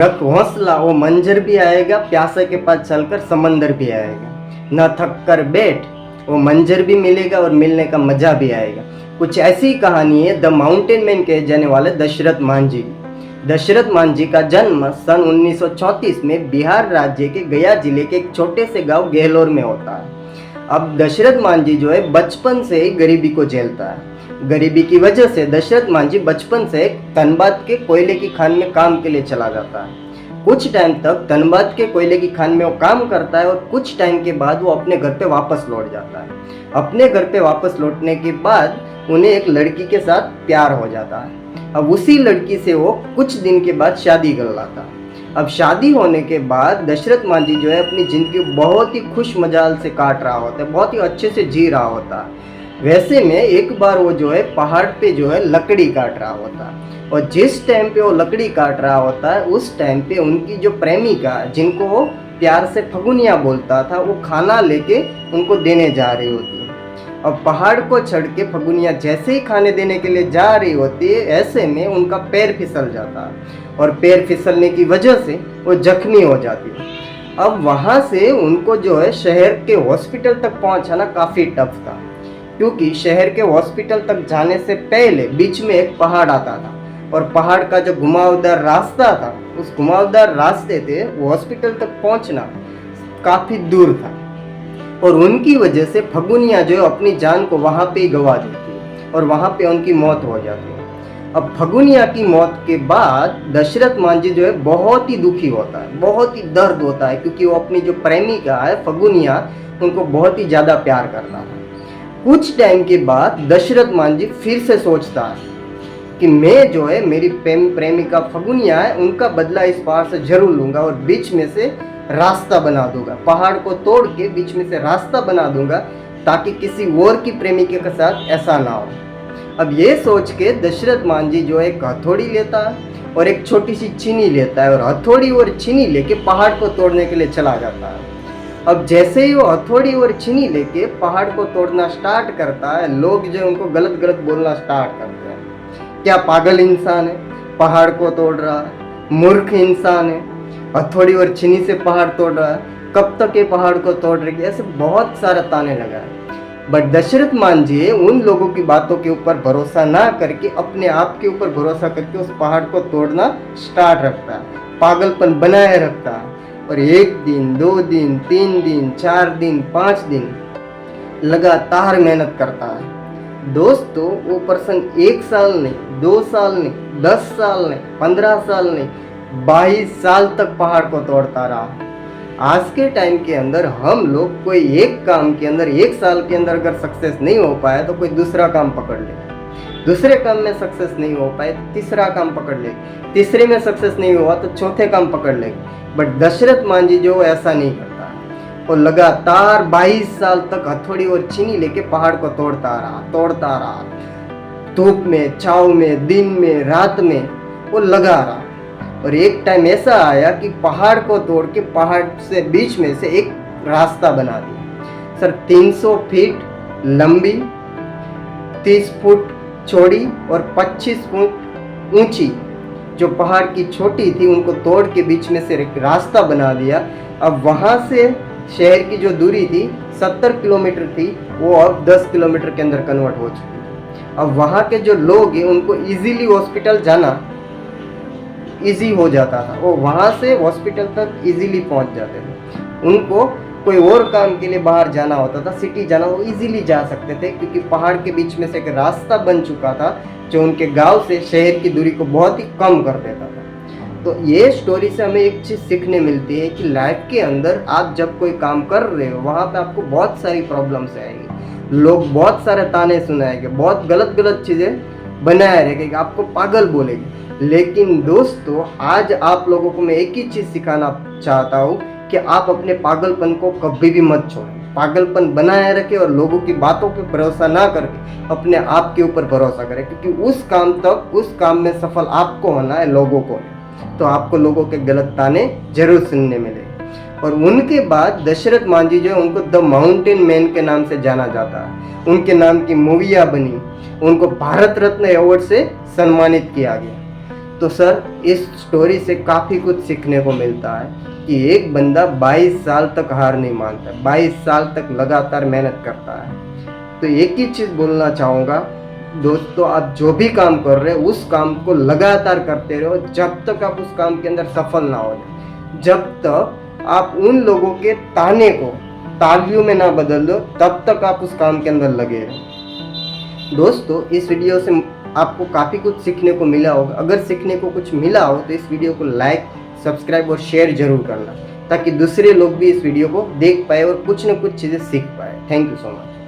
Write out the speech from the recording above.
रख हौसला वो मंजर भी आएगा, प्यासे के पास चलकर समंदर भी आएगा। न थक कर बैठ, वो मंजर भी मिलेगा और मिलने का मजा भी आएगा। कुछ ऐसी कहानी है द माउंटेन मैन कहे जाने वाले दशरथ मांझी की। दशरथ मांझी का जन्म सन 1934 में बिहार राज्य के गया जिले के एक छोटे से गांव गहलोर में होता है। अब दशरथ मांझी जो है बचपन से ही गरीबी को झेलता है। गरीबी की वजह से दशरथ मांझी बचपन से धनबाद के कोयले की खान में काम के लिए चला जाता है। कुछ टाइम तक धनबाद के कोयले की खान में वो काम करता है और कुछ टाइम के बाद वो अपने घर पे वापस लौट जाता है। अपने घर पे वापस लौटने के बाद उन्हें एक लड़की के साथ प्यार हो जाता है। अब उसी लड़की से वो कुछ दिन के बाद शादी कर लाता है। अब शादी होने के बाद दशरथ मांझी जो है अपनी जिंदगी बहुत ही खुश मजाल से काट रहा होता है, बहुत ही अच्छे से जी रहा होता है। वैसे में एक बार वो जो है पहाड़ पे जो है लकड़ी काट रहा होता है और जिस टाइम पे वो लकड़ी काट रहा होता है उस टाइम पे उनकी जो प्रेमिका, जिनको वो प्यार से फगुनिया बोलता था, वो खाना लेके उनको देने जा रही होती है। अब पहाड़ को चढ़ के फगुनिया जैसे ही खाने देने के लिए जा रही होती है, ऐसे में उनका पैर फिसल जाता है और पैर फिसलने की वजह से वो जख्मी हो जाती है। अब वहाँ से उनको जो है शहर के हॉस्पिटल तक पहुँचाना काफ़ी टफ था, क्योंकि शहर के हॉस्पिटल तक जाने से पहले बीच में एक पहाड़ आता था और पहाड़ का जो घुमावदार रास्ता था, उस घुमावदार रास्ते से वो हॉस्पिटल तक पहुंचना काफ़ी दूर था और उनकी वजह से फगुनिया जो है अपनी जान को वहाँ पे ही गंवा देती है और वहाँ पे उनकी मौत हो जाती है। अब फगुनिया की मौत के बाद दशरथ मांझी जो है बहुत ही दुखी होता है, बहुत ही दर्द होता है, क्योंकि वो अपनी जो प्रेमिका है फगुनिया, उनको बहुत ही ज़्यादा प्यार करता था। कुछ टाइम के बाद दशरथ मांझी फिर से सोचता है कि मैं जो है मेरी प्रेमिका फगुनिया है, उनका बदला इस पहाड़ से जरूर लूंगा और बीच में से रास्ता बना दूंगा, पहाड़ को तोड़ के बीच में से रास्ता बना दूंगा ताकि किसी और की प्रेमिका के साथ ऐसा ना हो। अब ये सोच के दशरथ मांझी जो है एक हथौड़ी लेता है और एक छोटी सी चीनी लेता है और हथौड़ी और चीनी लेके पहाड़ को तोड़ने के लिए चला जाता है। अब जैसे ही वो हथौड़ी और छीनी लेके पहाड़ को तोड़ना स्टार्ट करता है, लोग जो उनको गलत गलत बोलना स्टार्ट करते हैं। क्या पागल इंसान है, पहाड़ को तोड़ रहा है, मूर्ख इंसान है, हथौड़ी और छीनी से पहाड़ तोड़ रहा है, कब तक ये पहाड़ को तोड़ रही है, ऐसे बहुत सारा ताने लगा है। बट दशरथ मांझी उन लोगों की बातों के ऊपर भरोसा ना करके अपने आप के ऊपर भरोसा करके उस पहाड़ को तोड़ना स्टार्ट रखता है, पागलपन बनाए रखता है और 1 दिन 2 दिन 3 दिन 4 दिन 5 दिन लगातार मेहनत करता है। दोस्तों, वो पर्सन 1 साल नहीं, 2 साल नहीं, 10 साल नहीं, 15 साल नहीं, 22 साल तक पहाड़ को तोड़ता रहा। आज के टाइम के अंदर हम लोग कोई एक काम के अंदर 1 साल के अंदर अगर सक्सेस नहीं हो पाया तो कोई दूसरा काम पकड़ ले, दूसरे काम में सक्सेस नहीं हो पाए तो तीसरा काम पकड़ ले, तीसरे में सक्सेस नहीं हुआ तो चौथे काम पकड़ ले। बट दशरथ मांझी जो ऐसा नहीं करता, वो लगातार 22 साल तक हथौड़ी और छीनी लेके पहाड़ को तोड़ता रहा, धूप में, छाव में, दिन में, रात में वो लगा रहा। और एक टाइम ऐसा आया कि पहाड़ को तोड़ के पहाड़ से बीच में से एक रास्ता बना दिया। सर 300 फीट लंबी, 30 फुट चौड़ी और 25 फुट ऊंची जो पहाड़ की छोटी थी, उनको तोड़ के बीच में से एक रास्ता बना दिया। अब वहाँ से शहर की जो दूरी थी 70 किलोमीटर थी, वो अब 10 किलोमीटर के अंदर कन्वर्ट हो चुकी थी। अब वहाँ के जो लोग हैं उनको इजीली हॉस्पिटल जाना इजी हो जाता था, वो वहाँ से हॉस्पिटल तक इजीली पहुँच जाते थे। उनको कोई और काम के लिए बाहर जाना होता था, सिटी जाना, वो इजीली जा सकते थे, क्योंकि पहाड़ के बीच में से एक रास्ता बन चुका था जो उनके गांव से शहर की दूरी को बहुत ही कम कर देता था। तो ये स्टोरी से हमें एक चीज़ सीखने मिलती है कि लाइफ के अंदर आप जब कोई काम कर रहे हो, वहाँ पे आपको बहुत सारी प्रॉब्लम्स आएंगी, लोग बहुत सारे ताने सुनाएंगे, बहुत गलत गलत चीज़ें बनाए रहेंगे, आपको पागल बोलेंगे। लेकिन दोस्तों, आज आप लोगों को मैं एक ही चीज़ सिखाना चाहता हूँ कि आप अपने पागलपन को कभी भी मत छोड़ें, पागलपन बनाए रखें और लोगों की बातों पे भरोसा ना करके अपने आप के ऊपर भरोसा करें, क्योंकि उस काम में सफल आपको होना है, लोगों को। तो आपको लोगों के गलत ताने जरूर सुनने मिले। और उनके बाद दशरथ मांझी जो है उनको द माउंटेन मैन के नाम से जाना जाता है, उनके नाम की मूवियाँ बनी, उनको भारत रत्न अवार्ड से सम्मानित किया गया। तो सर इस स्टोरी से काफ़ी कुछ सीखने को मिलता है कि एक बंदा 22 साल तक हार नहीं मानता, 22 साल तक लगातार मेहनत करता है। तो एक ही चीज़ बोलना चाहूँगा दोस्तों, आप जो भी काम कर रहे हो उस काम को लगातार करते रहो जब तक आप उस काम के अंदर सफल ना हो जाए, जब तक आप उन लोगों के ताने को तालियों में ना बदल दो, तब तक आप उस काम के अंदर लगे रहो। दोस्तों इस वीडियो से आपको काफ़ी कुछ सीखने को मिला होगा। अगर सीखने को कुछ मिला हो तो इस वीडियो को लाइक, सब्सक्राइब और शेयर जरूर करना, ताकि दूसरे लोग भी इस वीडियो को देख पाए और कुछ न कुछ चीज़ें सीख पाए। Thank you so much.